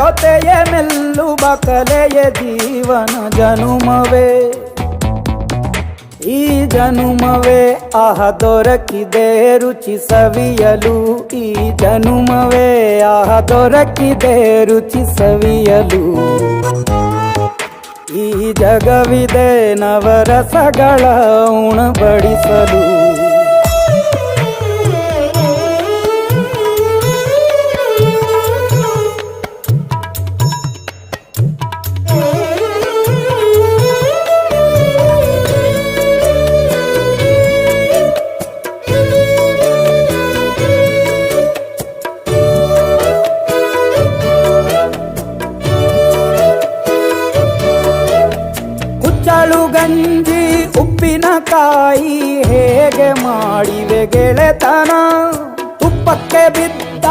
ಜೊತೆಯೇ ಮೆಲ್ಲುವ ಕಲೆಯ ಜೀವನ ಜನುಮವೇ ಈ ಜನುಮವೇ ಆಹ ದೊರಕಿದೆ ರುಚಿ ಸವಿಯಲು ಈ ಜನುಮವೇ ಆಹ ದೊರಕಿದೆ ರುಚಿ ಸವಿಯಲು ಈ ಜಗವಿದೆ ನವರಸಗಳ ಉಣಬಡಿಸಲು ಕುಚ್ಚಳು ಗಂಜಿ ಉಪ್ಪಿನಕಾಯಿ ಹೇಗೆ ಮಾಡಿವೆ ಗೆಳೆತನ ತುಪ್ಪಕ್ಕೆ ಬಿದ್ದ